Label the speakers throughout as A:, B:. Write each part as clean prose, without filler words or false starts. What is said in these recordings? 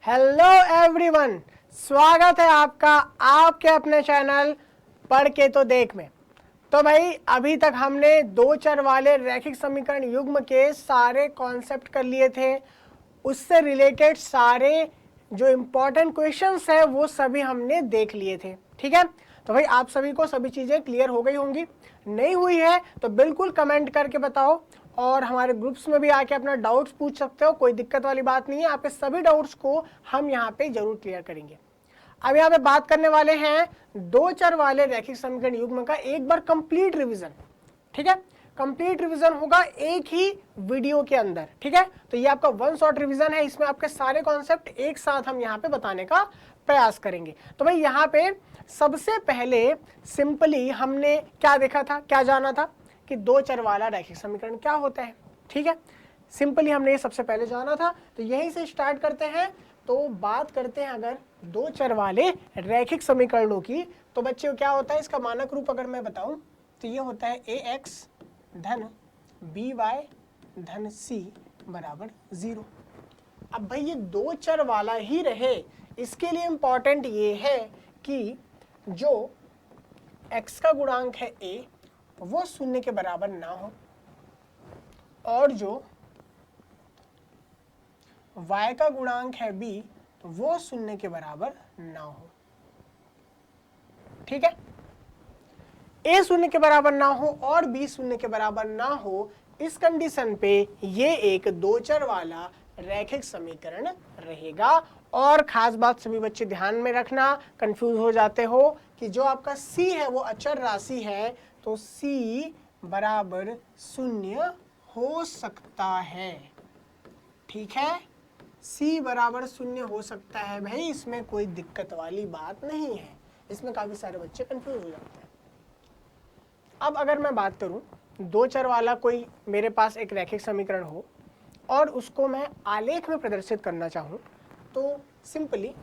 A: Hello everyone, स्वागत है आपका आपके अपने चैनल पढ़ के तो देख में। तो भाई अभी तक हमने दो चर वाले रैखिक समीकरण युग्म के सारे कॉन्सेप्ट कर लिए थे। उससे रिलेटेड सारे जो इम्पोर्टेंट क्वेश्चंस है वो सभी हमने देख लिए थे। ठीक है, तो भाई आप सभी को सभी चीज़ें क्लियर हो गई होंगी। नहीं हुई है तो बिल्कुल कमेंट करके बताओ और हमारे ग्रुप्स में भी आके अपना डाउट्स पूछ सकते हो। कोई दिक्कत वाली बात नहीं है, आपके सभी डाउट्स को हम यहाँ पे जरूर क्लियर करेंगे। अब यहाँ पे बात करने वाले हैं दो चर वाले रैखिक समीकरण युग्म का एक बार कंप्लीट रिवीजन। ठीक है, कंप्लीट रिवीजन होगा एक ही वीडियो के अंदर। ठीक है, तो ये आपका वन शॉट रिवीजन है, इसमें आपके सारे कॉन्सेप्ट एक साथ हम यहाँ पे बताने का प्रयास करेंगे। तो भाई यहाँ पे सबसे पहले सिंपली हमने क्या देखा था, क्या जाना था कि दो चर वाला रैखिक समीकरण क्या होता है। ठीक है, सिंपली हमने ये सबसे पहले जाना था, तो यहीं से स्टार्ट करते हैं। तो बात करते हैं अगर दो चर वाले रैखिक समीकरणों की, तो बच्चों क्या होता है इसका मानक रूप अगर मैं बताऊं तो ये होता है ax धन by धन c बराबर 0। अब भाई ये दो चर वाला ही रहे, इसके लिए इंपॉर्टेंट ये है कि जो x का गुणांक है a वो शून्य के बराबर ना हो और जो y का गुणांक है b वो शून्य के बराबर ना हो। ठीक है, a शून्य के बराबर ना हो और b शून्य के बराबर ना हो, इस कंडीशन पे ये एक दो चर वाला रैखिक समीकरण रहेगा। और खास बात सभी बच्चे ध्यान में रखना, कंफ्यूज हो जाते हो कि जो आपका c है वो अचर राशि है, तो c बराबर शून्य हो सकता है। ठीक है, c बराबर शून्य हो सकता है भाई, इसमें कोई दिक्कत वाली बात नहीं है। इसमें काफी सारे बच्चे कंफ्यूज हो जाते हैं। अब अगर मैं बात करूं दो चर वाला कोई मेरे पास एक रैखिक समीकरण हो और उसको मैं आलेख में प्रदर्शित करना चाहूं, तो सिंपली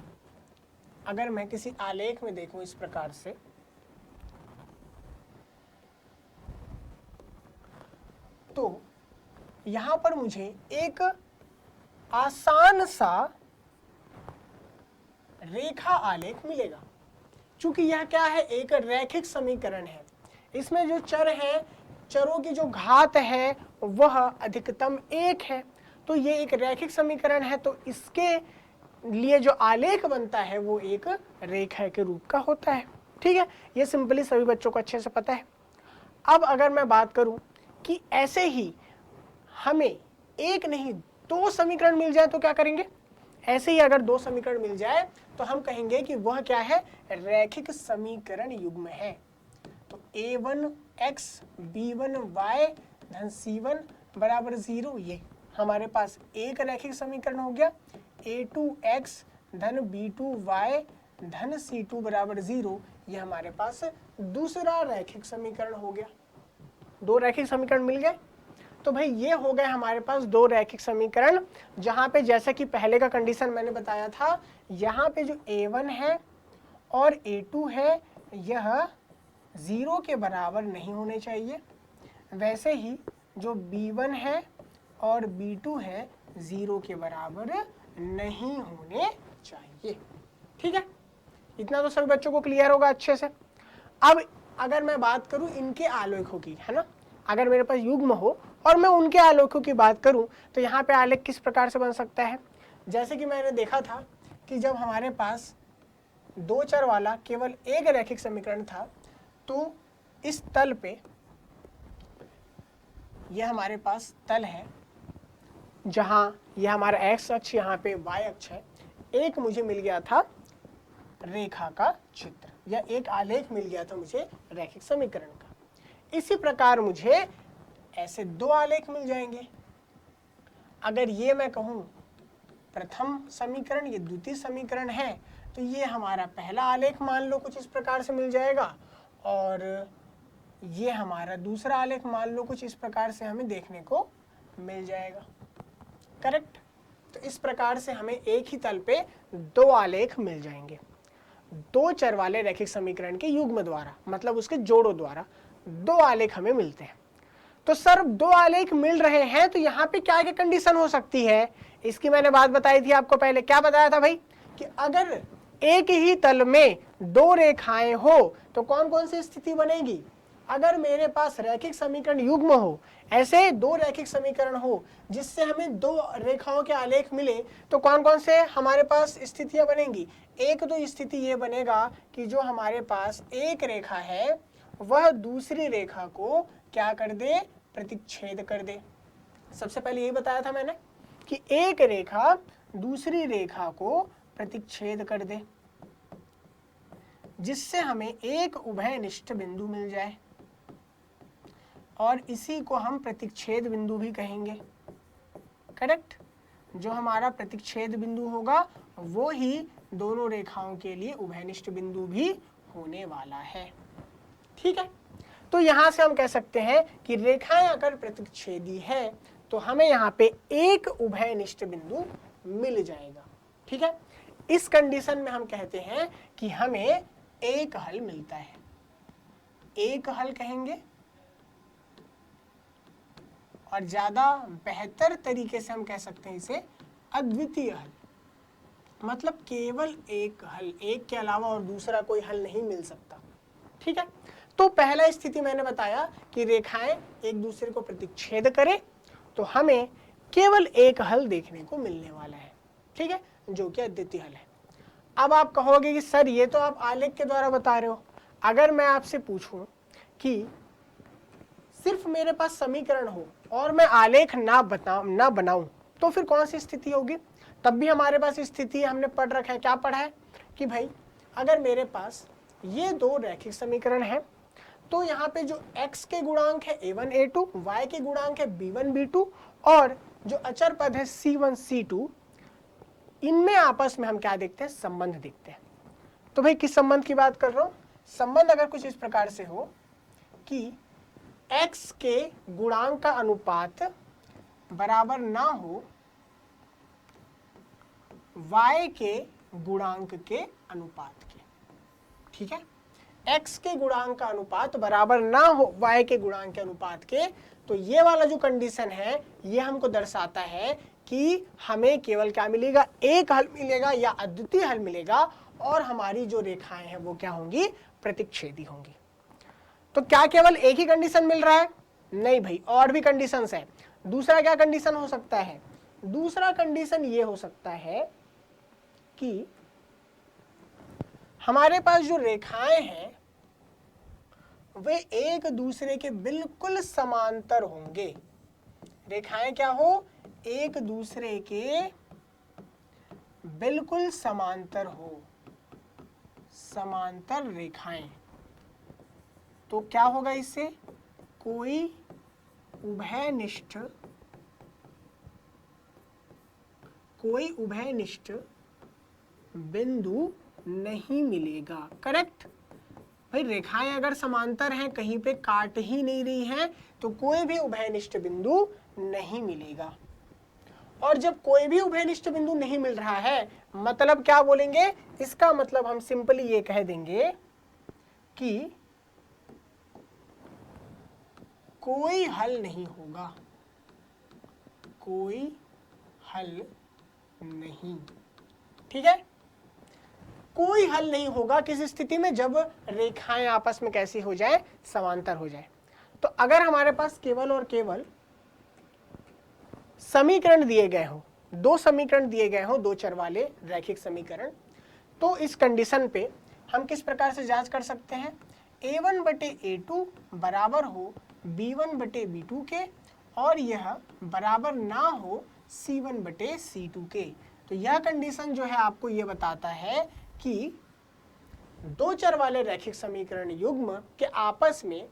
A: अगर मैं किसी आलेख में देखूं इस प्रकार से, तो यहां पर मुझे एक आसान सा रेखा आलेख मिलेगा। चूंकि यह क्या है, एक रैखिक समीकरण है, इसमें जो चर है, चरों की जो घात है वह अधिकतम एक है। तो ये एक रैखिक समीकरण है, तो इसके लिए जो आलेख बनता है वो एक रेखा के रूप का होता है। ठीक है, ये सिंपली सभी बच्चों को अच्छे से पता है। अब अगर मैं बात करूं कि ऐसे ही हमें एक नहीं दो समीकरण मिल जाए तो क्या करेंगे। ऐसे ही अगर दो समीकरण मिल जाए तो हम कहेंगे कि वह क्या है, रैखिक समीकरण युग्म है। तो a1x b1y धन c1 बराबर 0, ये हमारे पास एक रैखिक समीकरण हो गया। a2x धन b2y धन c2 बराबर 0, ये हमारे पास दूसरा रैखिक समीकरण हो गया। दो रैखिक समीकरण मिल गए। तो भाई ये हो गए हमारे पास दो रैखिक समीकरण, जहां पे जैसे कि पहले का कंडीशन मैंने बताया था, यहाँ पे जो a1 है और a2 है यह 0 के बराबर नहीं होने चाहिए। वैसे ही जो b1 है और b2 है 0 के बराबर नहीं होने चाहिए। ठीक है, इतना तो सभी बच्चों को क्लियर होगा अच्छे से। अब अगर मैं बात करूं इनके आलेखों की, है ना, अगर मेरे पास युग्म हो और मैं उनके आलेखों की बात करूं तो यहाँ पे आलेख किस प्रकार से बन सकता है। जैसे कि मैंने देखा था कि जब हमारे पास दो चर वाला केवल एक रैखिक समीकरण था, तो इस तल पे यह हमारे पास तल है, जहां यह हमारा x अक्ष, यहाँ पे y अक्ष है। एक मुझे मिल गया था रेखा का चित्र या एक आलेख मिल गया था मुझे रैखिक समीकरण का। इसी प्रकार मुझे ऐसे दो आलेख मिल जाएंगे। अगर ये मैं कहूं प्रथम समीकरण, ये द्वितीय समीकरण है, तो ये हमारा पहला आलेख मान लो कुछ इस प्रकार से मिल जाएगा और ये हमारा दूसरा आलेख मान लो कुछ इस प्रकार से हमें देखने को मिल जाएगा। करेक्ट, तो इस प्रकार से हमें एक ही तल पे दो आलेख मिल जाएंगे दो चर वाले रैखिक समीकरण के युग्म द्वारा, मतलब उसके जोड़ों द्वारा दो आलेख हमें मिलते हैं। तो सर दो आलेख मिल रहे हैं तो यहाँ पे क्या क्या कंडीशन हो सकती है, इसकी मैंने बात बताई थी आपको पहले, क्या बताया था भाई कि अगर एक ही तल में दो रेखाएं हो तो कौन कौन सी स्थिति बनेगी। अगर मेरे पास रैखिक समीकरण युग्म हो, ऐसे दो रैखिक समीकरण हो जिससे हमें दो रेखाओं के आलेख मिले, तो कौन कौन से हमारे पास स्थितियां बनेंगी। एक तो स्थिति ये बनेगा कि जो हमारे पास एक रेखा है वह दूसरी रेखा को क्या कर दे, प्रतिच्छेद कर दे। सबसे पहले यही बताया था मैंने कि एक रेखा दूसरी रेखा को प्रतिच्छेद कर दे जिससे हमें एक उभयनिष्ठ बिंदु मिल जाए, और इसी को हम प्रतिच्छेद बिंदु भी कहेंगे। करेक्ट। जो हमारा प्रतिच्छेद बिंदु होगा वो ही दोनों रेखाओं के लिए उभयनिष्ठ बिंदु भी होने वाला है। ठीक है, तो यहां से हम कह सकते हैं कि रेखाएं अगर प्रतिच्छेदी है तो हमें यहाँ पे एक उभयनिष्ठ बिंदु मिल जाएगा। ठीक है, इस कंडीशन में हम कहते हैं कि हमें एक हल मिलता है। एक हल कहेंगे, और ज्यादा बेहतर तरीके से हम कह सकते हैं इसे अद्वितीय हल। मतलब केवल एक हल, एक के अलावा और दूसरा कोई हल नहीं मिल सकता। ठीक है, तो पहला स्थिति मैंने बताया कि रेखाएं एक दूसरे को प्रतिच्छेद करें तो हमें केवल एक हल देखने को मिलने वाला है। ठीक है, जो कि अद्वितीय हल है। अब आप कहोगे कि सर ये तो आप आलेख के द्वारा बता रहे हो, अगर मैं आपसे पूछूं कि सिर्फ मेरे पास समीकरण हो और मैं आलेख ना बनाऊं तो फिर कौन सी स्थिति होगी। तब भी हमारे पास स्थिति हमने पढ़ रखा है, क्या पढ़ा है कि भाई अगर मेरे पास ये दो रैखिक समीकरण हैं तो यहाँ पे जो x के गुणांक है a1 a2, y के गुणांक है b1 b2, और जो अचर पद है c1 c2, इनमें आपस में हम क्या देखते हैं, संबंध देखते हैं। तो भाई किस संबंध की बात कर रहा हूं, संबंध अगर कुछ इस प्रकार से हो कि x के गुणांक का अनुपात बराबर ना हो y के गुणांक के अनुपात के। ठीक है, x के गुणांक का अनुपात बराबर ना हो y के गुणांक के अनुपात के, तो ये वाला जो कंडीशन है ये हमको दर्शाता है कि हमें केवल क्या मिलेगा, एक हल मिलेगा या अद्वितीय हल मिलेगा, और हमारी जो रेखाएं हैं वो क्या होंगी, प्रतिच्छेदी होंगी। तो क्या केवल एक ही कंडीशन मिल रहा है, नहीं भाई, और भी कंडीशंस है। दूसरा क्या कंडीशन हो सकता है, दूसरा कंडीशन ये हो सकता है कि हमारे पास जो रेखाएं हैं वे एक दूसरे के बिल्कुल समांतर होंगे। रेखाएं क्या हो, एक दूसरे के बिल्कुल समांतर हो, समांतर रेखाएं। तो क्या होगा इससे, कोई उभयनिष्ठ बिंदु नहीं मिलेगा। करेक्ट भाई, रेखाएं अगर समांतर हैं, कहीं पे काट ही नहीं रही हैं, तो कोई भी उभयनिष्ठ बिंदु नहीं मिलेगा। और जब कोई भी उभयनिष्ठ बिंदु नहीं मिल रहा है, मतलब क्या बोलेंगे, इसका मतलब हम सिंपली ये कह देंगे कि कोई हल नहीं होगा, कोई हल नहीं। ठीक है, कोई हल नहीं होगा किस स्थिति में, जब रेखाएं आपस में कैसी हो जाए, समांतर हो जाए। तो अगर हमारे पास केवल और केवल समीकरण दिए गए हो, दो समीकरण दिए गए हो, दो चर वाले रैखिक समीकरण, तो इस कंडीशन पे हम किस प्रकार से जांच कर सकते हैं, a1 बटे a2 बराबर हो b1 बटे b2 के, और यह बराबर ना हो c1 बटे c2 के। तो यह कंडीशन जो है आपको ये बताता है कि दो चर वाले रैखिक समीकरण युग्म के आपस में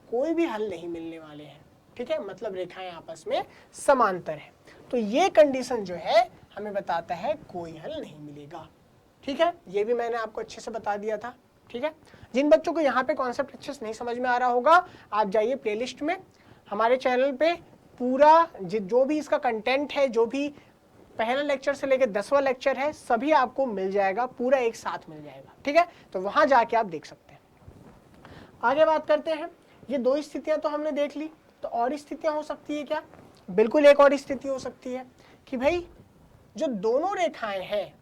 A: कोई भी हल नहीं मिलने वाले हैं। ठीक है, मतलब रेखाएं आपस में समांतर है। तो ये कंडीशन जो है हमें बताता है कोई हल नहीं मिलेगा। ठीक है, ये भी मैंने आपको अच्छे से बता दिया था। ठीक है, जिन बच्चों को यहाँ पे कॉन्सेप्ट अच्छे से नहीं समझ में आ रहा होगा, आप जाइए प्लेलिस्ट में, हमारे चैनल पे पूरा जो भी इसका कंटेंट है, जो भी पहला लेक्चर से लेकर 10वां लेक्चर है, सभी आपको मिल जाएगा, पूरा एक साथ मिल जाएगा। ठीक है, तो वहां जाके आप देख सकते हैं। आगे बात करते हैं, ये दो स्थितियां तो हमने देख ली, तो और स्थितियां हो सकती है क्या, बिल्कुल एक और स्थिति हो सकती है कि भाई जो दोनों रेखाएं हैं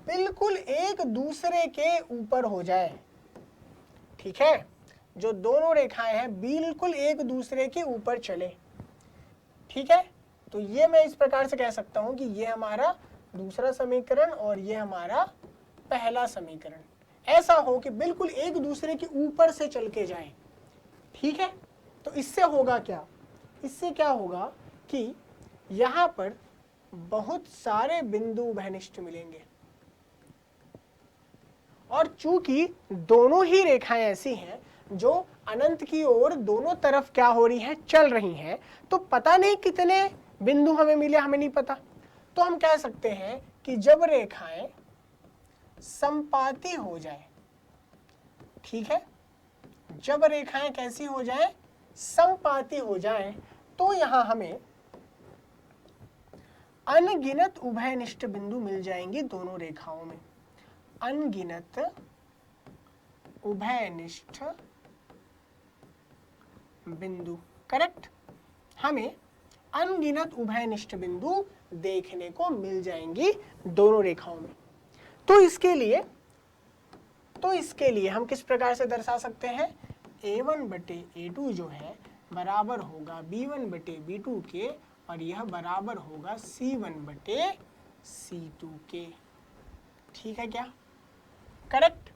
A: बिल्कुल एक दूसरे के ऊपर हो जाए, ठीक है, जो दोनों रेखाएं हैं बिल्कुल एक दूसरे के ऊपर चले, ठीक है, तो ये मैं इस प्रकार से कह सकता हूं कि ये हमारा दूसरा समीकरण और ये हमारा पहला समीकरण ऐसा हो कि बिल्कुल एक दूसरे के ऊपर से चल के जाए, ठीक है। तो इससे होगा क्या, इससे क्या होगा कि यहां पर बहुत सारे बिंदु उभयनिष्ठ मिलेंगे, और चूंकि दोनों ही रेखाएं ऐसी हैं जो अनंत की ओर दोनों तरफ क्या हो रही हैं, चल रही हैं, तो पता नहीं कितने बिंदु हमें मिले, हमें नहीं पता। तो हम कह सकते हैं कि जब रेखाएं संपाती हो जाए, ठीक है, जब रेखाएं कैसी हो जाए, संपाती हो जाए, तो यहां हमें अनगिनत उभयनिष्ठ बिंदु मिल जाएंगे दोनों रेखाओं में, अनगिनत उभयनिष्ठ बिंदु, करेक्ट, हमें अनगिनत उभयनिष्ठ बिंदु देखने को मिल जाएंगी दोनों रेखाओं में। तो इसके लिए हम किस प्रकार से दर्शा सकते हैं, a1 बटे a2 जो है बराबर होगा b1 बटे b2 के, और यह बराबर होगा c1 बटे c2 के, ठीक है क्या, करेक्ट।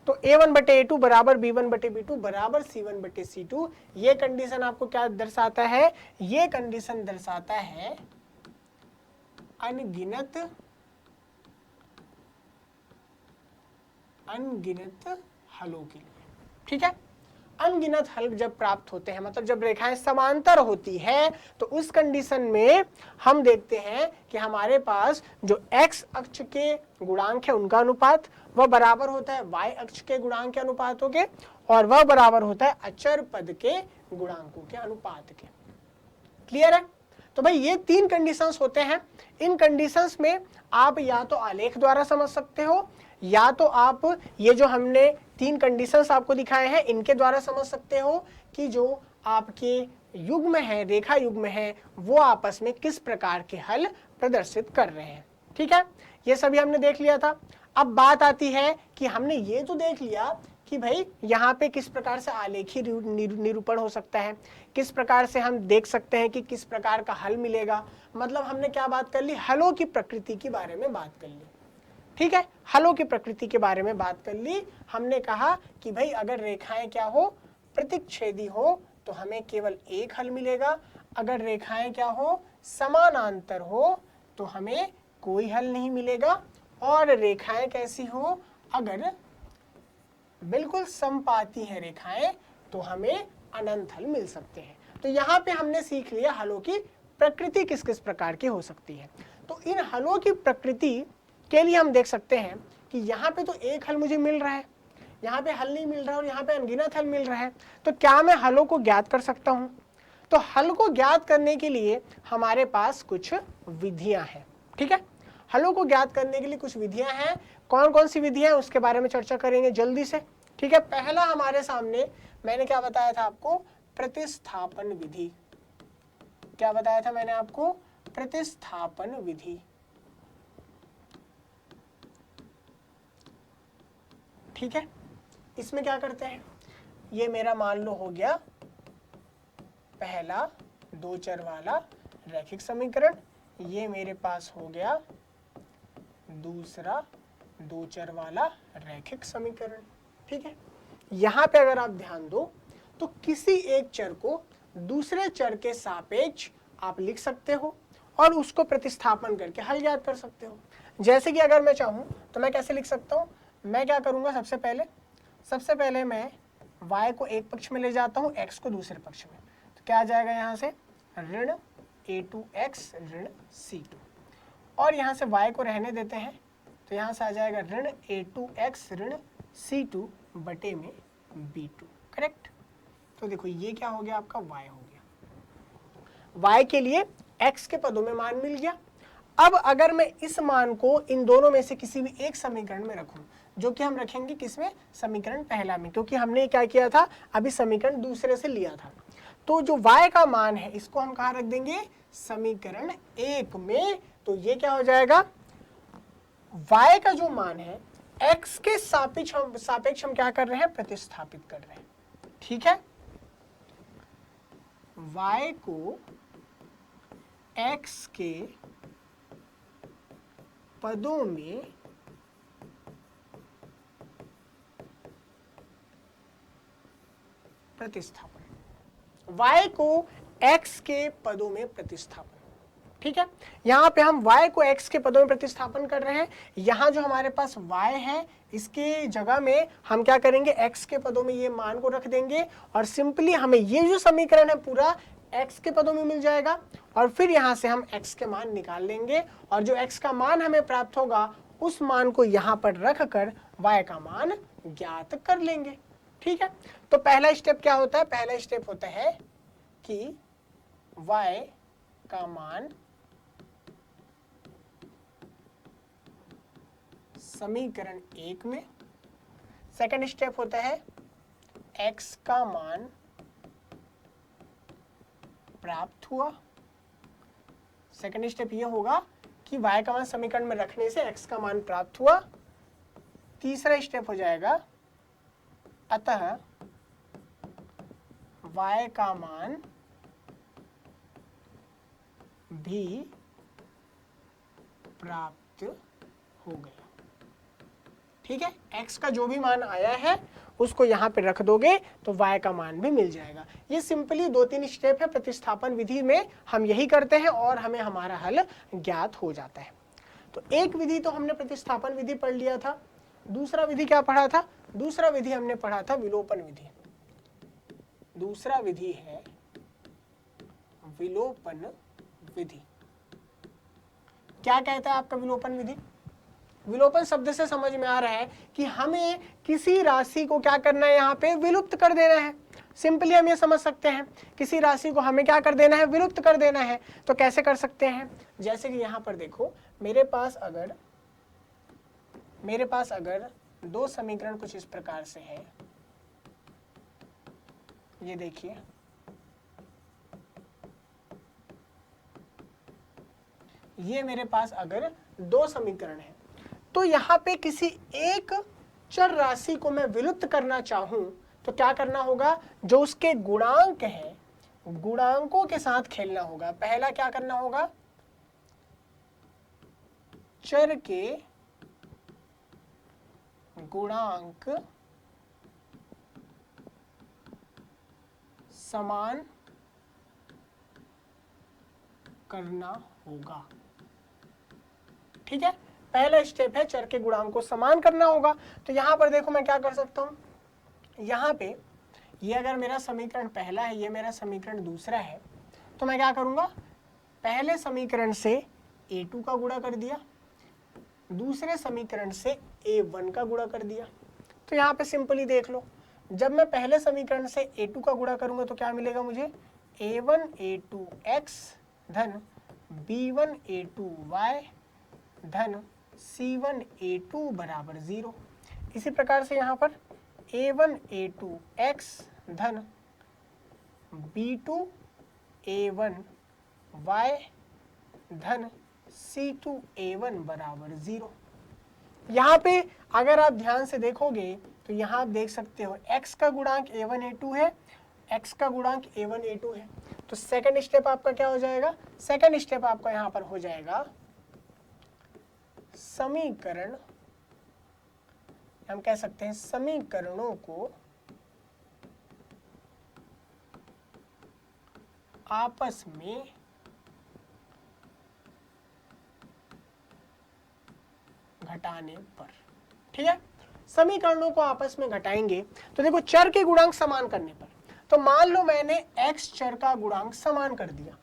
A: तो a1 बटे a2 बराबर b1 बटे b2 बराबर c1 बटे c2, ये कंडीशन आपको क्या दर्शाता है, ये कंडीशन दर्शाता है अनगिनत हलों के लिए, ठीक है। अनगिनत हल जब प्राप्त होते हैं, मतलब जब रेखाएं समांतर होती है, तो उस कंडीशन में हम देखते हैं कि हमारे पास जो x अक्ष के गुणांक है उनका अनुपात वह बराबर होता है y अक्ष के गुणांक के अनुपातों के, और वह बराबर होता है अचर पद के गुणांकों के अनुपात के। क्लियर है। तो भाई ये तीन कंडीशंस होते हैं। इन कंडीशंस में आप या तो आलेख द्वारा समझ सकते हो, या तो आप ये जो हमने तीन कंडीशंस आपको दिखाए हैं इनके द्वारा समझ सकते हो कि जो आपके युग्म है, रेखा युग्म है, वो आपस में किस प्रकार के हल प्रदर्शित कर रहे हैं, ठीक है। ये सभी हमने देख लिया था। अब बात आती है कि हमने ये तो देख लिया कि भाई यहाँ पे किस प्रकार से आलेखी निरूपण हो सकता है, किस प्रकार से हम देख सकते हैं कि किस प्रकार का हल मिलेगा। मतलब हमने क्या बात कर ली, हलों की प्रकृति के बारे में बात कर ली, ठीक है। हलों की प्रकृति के बारे में बात कर ली। हमने कहा कि भाई अगर रेखाएं क्या हो, प्रतिच्छेदी हो, तो हमें केवल एक हल मिलेगा। अगर रेखाएं क्या हो, समानांतर हो, तो हमें कोई हल नहीं मिलेगा। और रेखाएं कैसी हो, अगर बिल्कुल समपाती है रेखाएं, तो हमें अनंत हल मिल सकते हैं। तो यहाँ पे हमने सीख लिया हलों की प्रकृति किस किस प्रकार की हो सकती है। तो इन हलों की प्रकृति के लिए हम देख सकते हैं कि यहाँ पे तो एक हल मुझे मिल रहा है, यहाँ पे हल नहीं मिल रहा है, और यहाँ पे अनगिनत हल मिल रहा है। तो क्या मैं हलों को ज्ञात कर सकता हूँ? तो हल को ज्ञात करने के लिए हमारे पास कुछ विधियां हैं, ठीक है। हलों को ज्ञात करने के लिए कुछ विधियां हैं। कौन कौन सी विधियां, उसके बारे में चर्चा करेंगे जल्दी से, ठीक है। पहला हमारे सामने मैंने क्या बताया था आपको, प्रतिस्थापन विधि। क्या बताया था मैंने आपको, प्रतिस्थापन विधि, ठीक है। इसमें क्या करते हैं, ये मेरा मान लो हो गया पहला दो चर वाला रैखिक समीकरण, ये मेरे पास हो गया दूसरा दो चर वाला रैखिक समीकरण, ठीक है। यहाँ पे अगर आप ध्यान दो तो किसी एक चर को दूसरे चर के सापेक्ष आप लिख सकते हो और उसको प्रतिस्थापन करके हल ज्ञात कर सकते हो। जैसे कि अगर मैं चाहूँ तो मैं कैसे लिख सकता हूँ, मैं क्या करूँगा, सबसे पहले मैं y को एक पक्ष में ले जाता हूँ, x को दूसरे पक्ष में। तो क्या आ जाएगा यहाँ से, ऋण a2x ऋण c2, और यहाँ से y को रहने देते हैं, तो यहाँ से आ जाएगा ऋण a2x ऋण c2 बटे में b2, करेक्ट। तो देखो ये क्या हो गया, आपका y हो गया। y के लिए x के पदों में मान मिल गया। अब अगर मैं इस मान को इन दोनों में से किसी भी एक समीकरण में रखूं, जो कि हम रखेंगे किसमें, समीकरण पहला में, क्योंकि हमने क्या किया था, अभी समीकरण दूसरे से लिया था। तो जो y का मान है इसको हम कहाँ रख देंगे, समीकरण एक में तो ये क्या हो जाएगा, y का जो मान है x के सापेक्ष हम क्या कर रहे हैं, प्रतिस्थापित कर रहे हैं। ठीक है, y को x के पदों में प्रतिस्थापन, y को x के पदों में प्रतिस्थापन। ठीक है, यहां पे हम y को x के पदों में प्रतिस्थापन कर रहे हैं। यहां जो हमारे पास y है इसके जगह में हम क्या करेंगे, x के पदों में ये मान को रख देंगे और सिंपली हमें ये जो समीकरण है पूरा x के पदों में मिल जाएगा और फिर यहां से हम x के मान निकाल लेंगे और जो x का मान हमें प्राप्त होगा उस मान को यहां पर रख कर y का मान ज्ञात कर लेंगे। ठीक है, तो पहला स्टेप क्या होता है, पहला स्टेप होता है कि y का मान समीकरण 1 में, सेकंड स्टेप होता है x का मान प्राप्त हुआ। सेकंड स्टेप ये होगा कि y का मान समीकरण में रखने से x का मान प्राप्त हुआ। तीसरा स्टेप हो जाएगा अतः y का मान भी प्राप्त हो गया। ठीक है, x का जो भी मान आया है उसको यहाँ पे रख दोगे तो y का मान भी मिल जाएगा। ये सिंपली 2-3 स्टेप है, प्रतिस्थापन विधि में हम यही करते हैं और हमें हमारा हल ज्ञात हो जाता है। तो एक विधि तो हमने प्रतिस्थापन विधि पढ़ लिया था, दूसरा विधि क्या पढ़ा था, दूसरा विधि हमने पढ़ा था विलोपन विधि। दूसरा विधि है विलोपन विधि। क्या कहता है आपका विलोपन विधि, विलोपन शब्द से समझ में आ रहा है कि हमें किसी राशि को क्या करना है, यहाँ पे विलुप्त कर देना है। सिंपली हम ये समझ सकते हैं किसी राशि को हमें क्या कर देना है, विलुप्त कर देना है। तो कैसे कर सकते हैं, जैसे कि यहाँ पर देखो मेरे पास अगर दो समीकरण कुछ इस प्रकार से है, ये देखिए ये मेरे पास अगर दो समीकरण है तो यहाँ पे किसी एक चर राशि को मैं विलुप्त करना चाहूं तो क्या करना होगा, जो उसके गुणांक है गुणांकों के साथ खेलना होगा। पहला क्या करना होगा, चर के गुणांक समान करना होगा। ठीक है, पहला स्टेप है चर के गुणांक को समान करना होगा। तो यहां पर देखो मैं क्या कर सकता हूं, यहाँ पे ये अगर मेरा समीकरण पहला है, ये मेरा समीकरण दूसरा है, तो मैं क्या करूंगा, पहले समीकरण से a2 का गुणा कर दिया, दूसरे समीकरण से a1 का गुणा कर दिया। तो यहाँ पे सिंपली देख लो, जब मैं पहले समीकरण से a2 का गुणा करूंगा तो क्या मिलेगा मुझे, a1 a2x धन b1 a2y धन c1 a2 बराबर 0। इसी प्रकार से यहाँ पर a1 a2x धन b2 a1y धन c2 a1 बराबर 0। यहाँ पे अगर आप ध्यान से देखोगे तो यहाँ आप देख सकते हो x का गुणांक a1 a2 है, x का गुणांक a1 a2 है। तो सेकंड स्टेप आपका क्या हो जाएगा, सेकंड स्टेप आपका यहाँ पर हो जाएगा समीकरण, हम कह सकते हैं समीकरणों को आपस में घटाने पर। ठीक है, समीकरणों को आपस में घटाएंगे तो देखो चर के गुणांक समान करने पर, तो मान लो मैंने x चर का गुणांक समान कर दिया।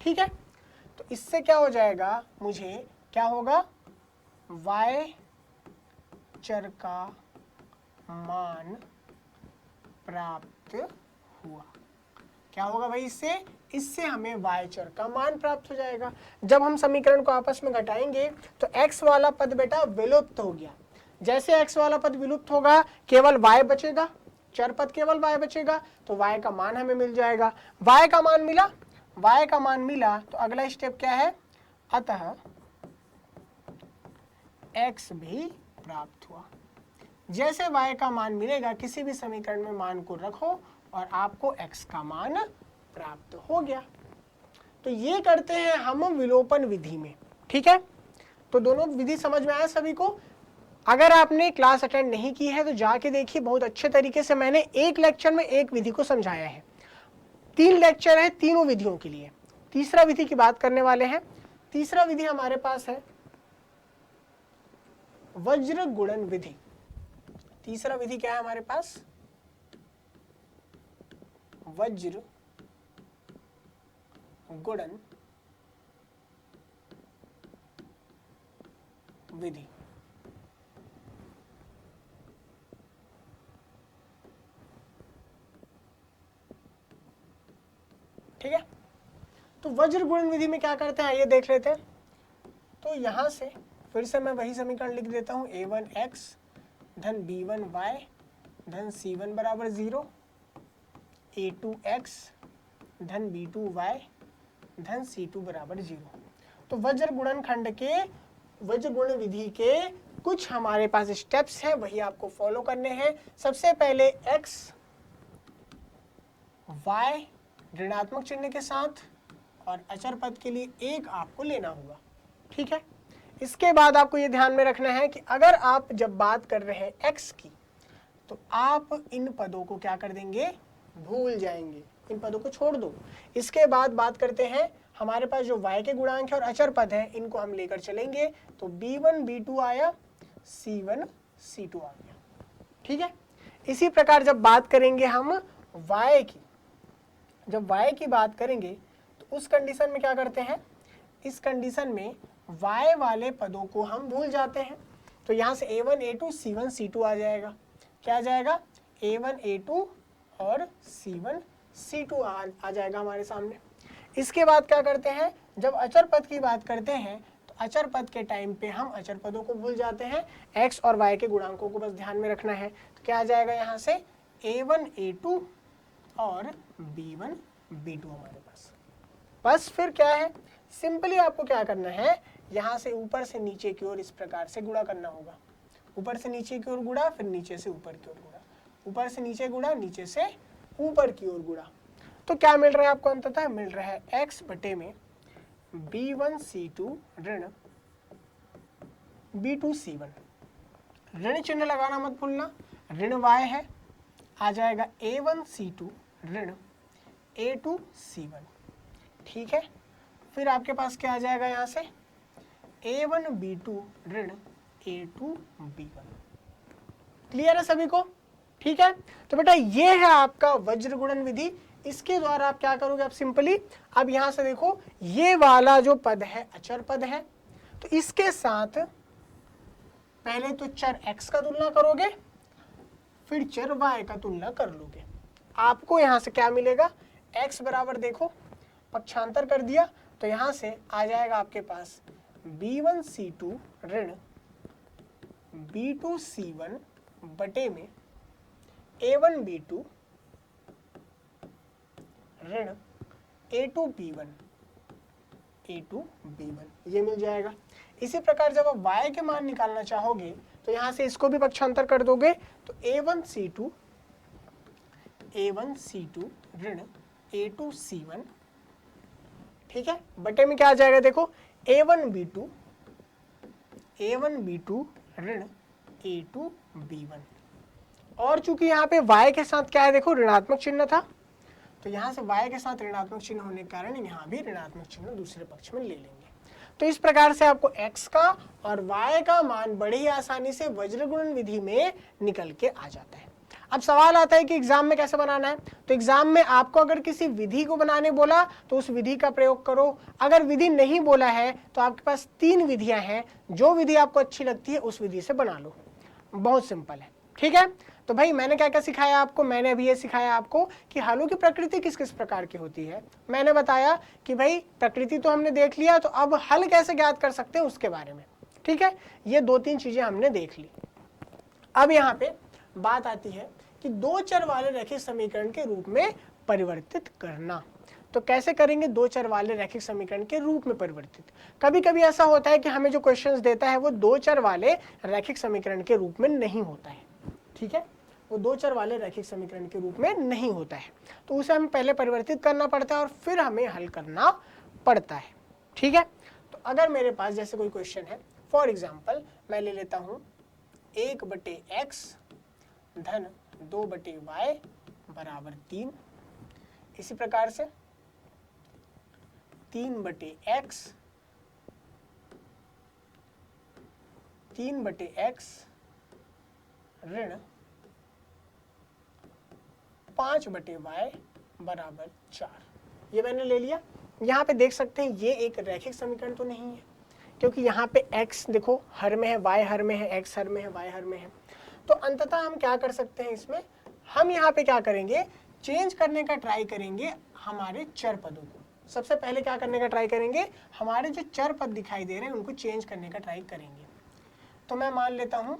A: ठीक है, तो इससे क्या हो जाएगा, मुझे क्या होगा, y चर का मान प्राप्त हुआ। क्या होगा भाई, इससे हमें y चर का मान प्राप्त हो जाएगा। जब हम समीकरण को आपस में घटाएंगे तो x वाला पद बेटा विलुप्त हो गया। जैसे x वाला पद विलुप्त होगा केवल y बचेगा, चर पद केवल y बचेगा, तो y का मान हमें मिल जाएगा। y का मान मिला तो अगला स्टेप क्या है, अतः x भी प्राप्त हुआ। जैसे y का मान मिलेगा किसी भी समीकरण में मान को रखो और आपको x का मान प्राप्त हो गया। तो ये करते हैं हम विलोपन विधि में। ठीक है, तो दोनों विधि समझ में आया सभी को। अगर आपने क्लास अटेंड नहीं की है तो जाके देखिए, बहुत अच्छे तरीके से मैंने एक लेक्चर में एक विधि को समझाया है। 3 लेक्चर है तीनों विधियों के लिए। तीसरा विधि की बात करने वाले हैं। तीसरा विधि हमारे पास है वज्र गुणन विधि। तीसरा विधि क्या है हमारे पास? वज्र गुणन विधि। ठीक है, तो वज्र गुणन विधि में क्या करते हैं ये देख लेते हैं। तो यहां से फिर से मैं वही समीकरण लिख देता हूं, a1x धन b1y धन c1 बराबर 0, a2x धन b2y धन c2 बराबर 0। तो वज्र गुणन खंड के वज्र गुणन विधि के कुछ हमारे पास स्टेप्स हैं, वही आपको फॉलो करने हैं। सबसे पहले x y ऋणात्मक चिन्ह के साथ और अचर पद के लिए 1 आपको लेना होगा। ठीक है, इसके बाद आपको ये ध्यान में रखना है कि अगर आप जब बात कर रहे हैं x की, तो आप इन पदों को क्या कर देंगे? भूल जाएंगे, इन पदों को छोड़ दो। इसके बाद बात करते हैं हमारे पास जो y के गुणांक है और अचर पद है, इनको हम लेकर चलेंगे। तो b1 b2 आया, c1 c2 आ गया। ठीक है, इसी प्रकार जब बात करेंगे हम y की, जब y की बात करेंगे तो उस कंडीशन में क्या करते हैं? इस कंडीशन में y वाले पदों को हम भूल जाते हैं। तो यहाँ से a1 a2 c1 c2 आ जाएगा। क्या आ जाएगा? a1 a2 और c1 c2 आ जाएगा हमारे सामने। इसके बाद क्या करते हैं? जब अचर पद की बात करते हैं तो अचर पद के टाइम पे हम अचर पदों को भूल जाते हैं। x और y के गुणांकों को बस ध्यान में रखना है। तो क्या आ जाएगा यहाँ से? a1 a2 और b1 b2 हमारे पास। बस फिर क्या है, सिंपली आपको क्या करना है, यहाँ से ऊपर से नीचे की ओर इस प्रकार से गुणा करना होगा। ऊपर से नीचे की ओर गुणा, फिर नीचे से ऊपर की ओर गुणा, ऊपर से नीचे गुणा, नीचे से ऊपर की ओर गुणा। तो क्या मिल रहा है आपको? अंततः मिल रहा है x बटे में b1 c2 ऋण b2 c1। ऋण चिन्ह लगाना मत भूलना, ऋण y है, आ जाएगा a1 c2 ऋण a2 c1। ठीक है, फिर आपके पास क्या आ जाएगा यहाँ से? a1 b2 ऋण a2 b1। क्लियर है सभी को? ठीक है, तो बेटा ये है आपका वज्र गुणन विधि। इसके द्वारा आप क्या करोगे? आप सिंपली अब यहाँ से देखो, ये वाला जो पद है अचर पद है, तो इसके साथ पहले तो चर x का तुलना करोगे, फिर चर y का तुलना कर लोगे। आपको यहाँ से क्या मिलेगा? x बराबर देखो, पक्षांतर कर दिया तो यहाँ से आ जाएगा आपके पास b1 c2 ऋण b2 c1 बटे में a1 b2 ऋण a2 b1 ये मिल जाएगा। इसी प्रकार जब आप y के मान निकालना चाहोगे तो यहाँ से इसको भी पक्षांतर कर दोगे, तो a1 c2 ऋण a2 c1। ठीक है, बटे में क्या आ जाएगा देखो, a1 b2 ऋण a2 b1। और चूंकि यहाँ पे y के साथ क्या है देखो, ऋणात्मक चिन्ह था, तो यहाँ से y के साथ ऋणात्मक चिन्ह होने के कारण यहाँ भी ऋणात्मक चिन्ह दूसरे पक्ष में ले लेंगे। तो इस प्रकार से आपको x का और y का मान बड़ी ही आसानी से वज्र गुणन विधि में निकल के आ जाता है। अब सवाल आता है कि एग्जाम में कैसे बनाना है। तो एग्जाम में आपको अगर किसी विधि को बनाने बोला तो उस विधि का प्रयोग करो। अगर विधि नहीं बोला है तो आपके पास 3 विधियां हैं, जो विधि आपको अच्छी लगती है उस विधि से बना लो। बहुत सिंपल है। ठीक है, तो भाई मैंने क्या क्या सिखाया आपको? मैंने अभी ये सिखाया आपको कि हलों की प्रकृति किस किस प्रकार की होती है। मैंने बताया कि भाई प्रकृति तो हमने देख लिया, तो अब हल कैसे ज्ञात कर सकते हैं उसके बारे में। ठीक है, ये 2-3 चीजें हमने देख ली। अब यहाँ पे बात आती है कि 2 चर वाले रैखिक समीकरण के रूप में परिवर्तित करना। तो कैसे करेंगे, दो चर वाले रैखिक समीकरण के रूप में परिवर्तित। कभी कभी ऐसा होता है कि हमें जो क्वेश्चंस देता है वो दो चर वाले रैखिक समीकरण के रूप में नहीं होता है, ठीक है, वो दो चर वाले रैखिक समीकरण के रूप में नहीं होता है, तो उसे हमें पहले परिवर्तित करना पड़ता है और फिर हमें हल करना पड़ता है, ठीक है। तो अगर मेरे पास जैसे कोई क्वेश्चन है, फॉर एग्जाम्पल मैं ले लेता हूं 1/x धन 2/y बराबर 3, इसी प्रकार से 3/x ऋण 5/y बराबर 4, ये मैंने ले लिया। यहाँ पे देख सकते हैं ये एक रैखिक समीकरण तो नहीं है, क्योंकि यहाँ पे x देखो हर में है, y हर में है, x हर में है, y हर में है। तो अंततः हम क्या कर सकते हैं, इसमें हम यहाँ पे क्या करेंगे, चेंज करने का ट्राई करेंगे हमारे चर पदों को। सबसे पहले क्या करने का ट्राई करेंगे, हमारे जो चर पद दिखाई दे रहे हैं उनको चेंज करने का ट्राई करेंगे। तो मैं मान लेता हूँ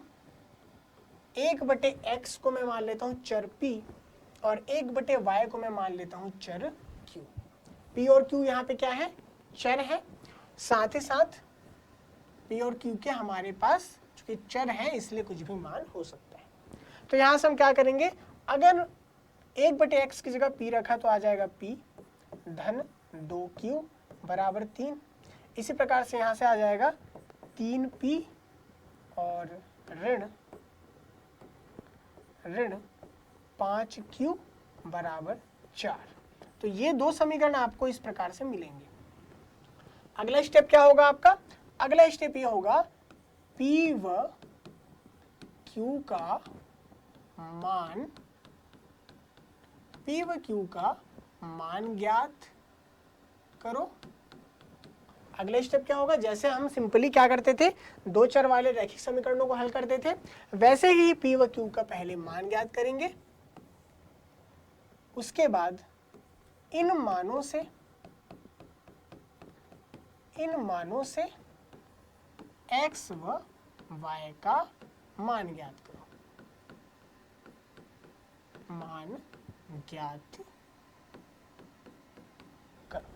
A: 1/x को मैं मान लेता हूँ चर p और 1/y को मैं मान लेता हूँ चर q। p और q यहाँ पे क्या है, चर है, साथ ही साथ p और q के हमारे पास चूंकि चर है इसलिए कुछ भी मान हो सकता है। तो यहाँ से हम क्या करेंगे, अगर 1/x की जगह p रखा तो आ जाएगा p धन 2q बराबर 3, इसी प्रकार से यहाँ से आ जाएगा 3p और ऋण 5q बराबर 4। तो ये दो समीकरण आपको इस प्रकार से मिलेंगे। अगला स्टेप क्या होगा आपका, अगला स्टेप ये होगा p व q का मान ज्ञात करो। अगला स्टेप क्या होगा, जैसे हम सिंपली क्या करते थे, दो चर वाले रैखिक समीकरणों को हल करते थे, वैसे ही p व q का पहले मान ज्ञात करेंगे, उसके बाद इन मानों से x व y का मान ज्ञात करो, मान ज्ञात करो,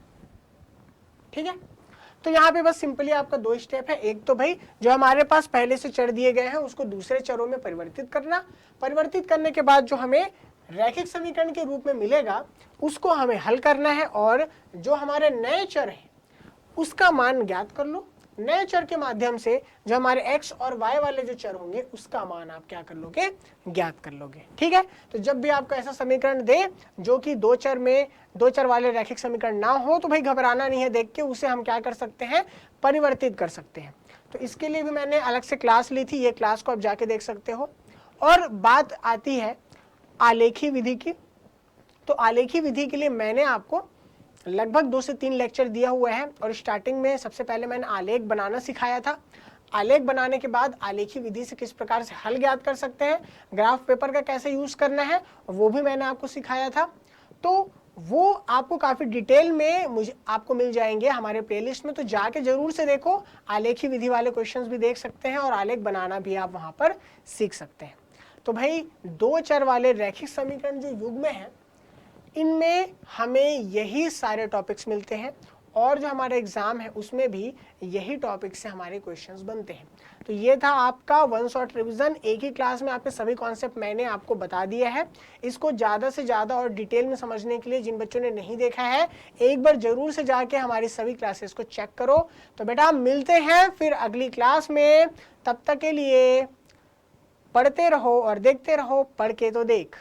A: ठीक है। तो यहाँ पे बस सिंपली आपका दो स्टेप है, एक तो भाई जो हमारे पास पहले से चर दिए गए हैं उसको दूसरे चरों में परिवर्तित करना, परिवर्तित करने के बाद जो हमें रैखिक समीकरण के रूप में मिलेगा उसको हमें हल करना है, और जो हमारे नए चर हैं उसका मान ज्ञात कर लो। नए चर के माध्यम से जो हमारे x और y वाले जो चर होंगे उसका मान आप क्या कर लोगे, ज्ञात कर लोगे, ठीक है। तो जब भी आपको ऐसा समीकरण दे जो कि दो चर वाले रैखिक समीकरण ना हो तो भाई घबराना नहीं है, देख के उसे हम क्या कर सकते हैं, परिवर्तित कर सकते हैं। तो इसके लिए भी मैंने अलग से क्लास ली थी, ये क्लास को आप जाके देख सकते हो। और बात आती है आलेखी विधि की, तो आलेखी विधि के लिए मैंने आपको लगभग 2 से 3 लेक्चर दिया हुआ है, और स्टार्टिंग में सबसे पहले मैंने आलेख बनाना सिखाया था। आलेख बनाने के बाद आलेखी विधि से किस प्रकार से हल ज्ञात कर सकते हैं, ग्राफ पेपर का कैसे यूज करना है वो भी मैंने आपको सिखाया था। तो वो आपको काफी डिटेल में आपको मिल जाएंगे हमारे प्लेलिस्ट में, तो जाके जरूर से देखो, आलेखी विधि वाले क्वेश्चंस भी देख सकते हैं और आलेख बनाना भी आप वहां पर सीख सकते हैं। तो भाई दो चर वाले रैखिक समीकरण जो युग्म है इनमें हमें यही सारे टॉपिक्स मिलते हैं, और जो हमारा एग्जाम है उसमें भी यही टॉपिक से हमारे क्वेश्चंस बनते हैं। तो ये था आपका वन शॉट रिवीजन, एक ही क्लास में आपके सभी कॉन्सेप्ट मैंने आपको बता दिया है। इसको ज़्यादा से ज़्यादा और डिटेल में समझने के लिए जिन बच्चों ने नहीं देखा है एक बार जरूर से जाके हमारी सभी क्लासेस को चेक करो। तो बेटा मिलते हैं फिर अगली क्लास में, तब तक के लिए पढ़ते रहो और देखते रहो, पढ़ के तो देख।